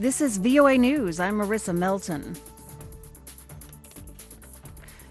This is VOA News. I'm Marissa Melton.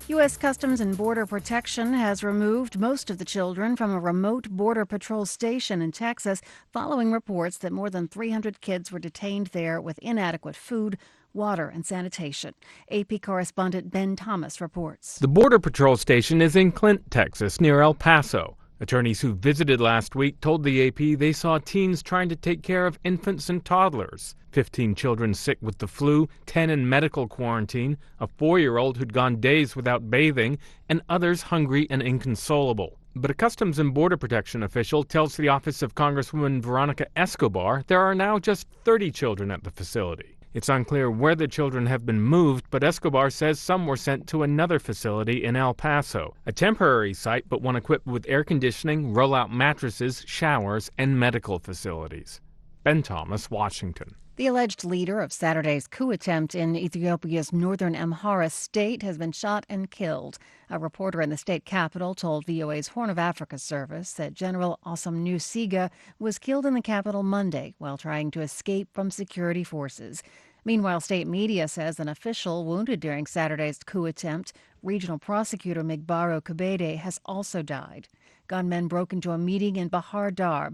U.S. Customs and Border Protection has removed most of the children from a remote Border Patrol station in Texas following reports that more than 300 kids were detained there with inadequate food, water, and sanitation. AP correspondent Ben Thomas reports. The Border Patrol station is in Clint, Texas, near El Paso. Attorneys who visited last week told the AP they saw teens trying to take care of infants and toddlers. 15 children sick with the flu, 10 in medical quarantine, a 4-year-old who'd gone days without bathing, and others hungry and inconsolable. But a Customs and Border Protection official tells the office of Congresswoman Veronica Escobar there are now just 30 children at the facility. It's unclear where the children have been moved, but Escobar says some were sent to another facility in El Paso, a temporary site but one equipped with air conditioning, roll-out mattresses, showers, and medical facilities. Ben Thomas, Washington. The alleged leader of Saturday's coup attempt in Ethiopia's northern Amhara state has been shot and killed. A reporter in the state capital told VOA's Horn of Africa service that General Asomnu Siga was killed in the capital Monday while trying to escape from security forces. Meanwhile, state media says an official wounded during Saturday's coup attempt, regional prosecutor Migbaro Kabede, has also died. Gunmen broke into a meeting in Bahir Dar,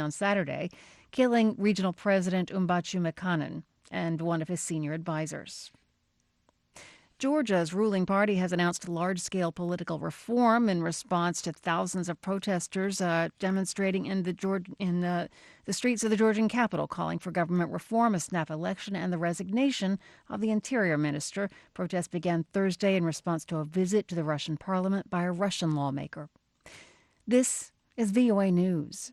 on Saturday, killing regional president Umbachu Mekanen and one of his senior advisors. Georgia's ruling party has announced large-scale political reform in response to thousands of protesters demonstrating in the streets of the Georgian capital, calling for government reform, a snap election, and the resignation of the interior minister. Protests began Thursday in response to a visit to the Russian parliament by a Russian lawmaker. This is VOA News.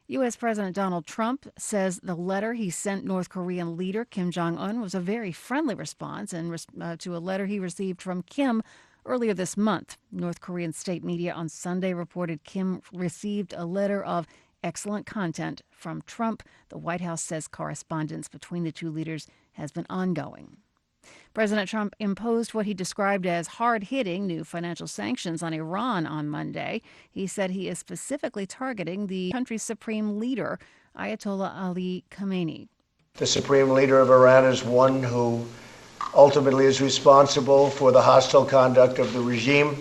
U.S. President Donald Trump says the letter he sent North Korean leader Kim Jong-un was a very friendly response to a letter he received from Kim earlier this month. North Korean state media on Sunday reported Kim received a letter of excellent content from Trump. The White House says correspondence between the two leaders has been ongoing. President Trump imposed what he described as hard-hitting new financial sanctions on Iran on Monday. He said he is specifically targeting the country's supreme leader, Ayatollah Ali Khamenei. The supreme leader of Iran is one who ultimately is responsible for the hostile conduct of the regime.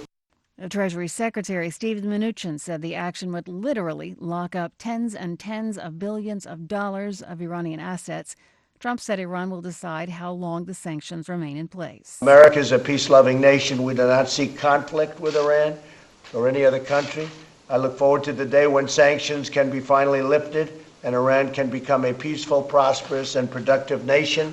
The Treasury Secretary Steven Mnuchin said the action would literally lock up tens and tens of billions of dollars of Iranian assets. Trump said Iran will decide how long the sanctions remain in place. America is a peace-loving nation. We do not seek conflict with Iran or any other country. I look forward to the day when sanctions can be finally lifted and Iran can become a peaceful, prosperous, and productive nation.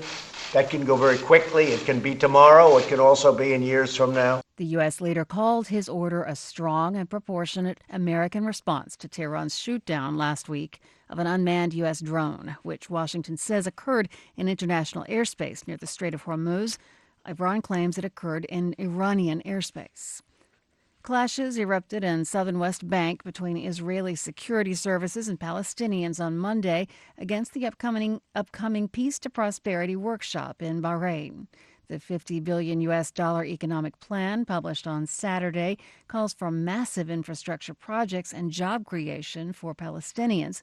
That can go very quickly. It can be tomorrow. It can also be in years from now. The U.S. leader called his order a strong and proportionate American response to Tehran's shoot-down last week of an unmanned U.S. drone, which Washington says occurred in international airspace near the Strait of Hormuz. Iran claims it occurred in Iranian airspace. Clashes erupted in southern West Bank between Israeli security services and Palestinians on Monday against the upcoming Peace to Prosperity workshop in Bahrain. The $50 billion economic plan published on Saturday calls for massive infrastructure projects and job creation for Palestinians.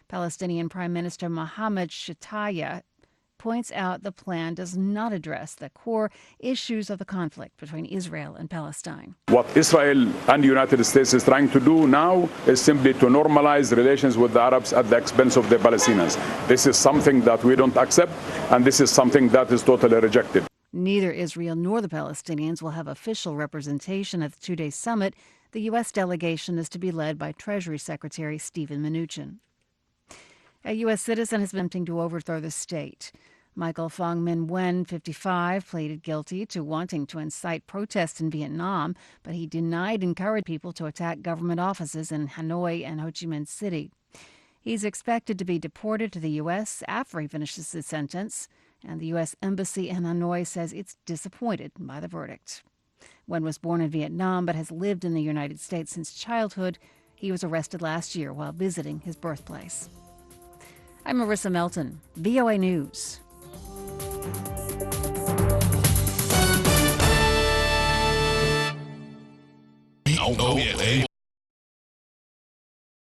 Palestinian Prime Minister Mohammed Shataya points out the plan does not address the core issues of the conflict between Israel and Palestine. What Israel and the United States is trying to do now is simply to normalize relations with the Arabs at the expense of the Palestinians. This is something that we don't accept, and this is something that is totally rejected. Neither Israel nor the Palestinians will have official representation at the two-day summit. The U.S. delegation is to be led by Treasury Secretary Steven Mnuchin. A U.S. citizen has been attempting to overthrow the state. Michael Fong Minh Nguyen, 55, pleaded guilty to wanting to incite protests in Vietnam, but he denied encouraging people to attack government offices in Hanoi and Ho Chi Minh City. He's expected to be deported to the U.S. after he finishes his sentence, and the U.S. Embassy in Hanoi says it's disappointed by the verdict. Nguyen was born in Vietnam but has lived in the United States since childhood. He was arrested last year while visiting his birthplace. I'm Marissa Melton, VOA News.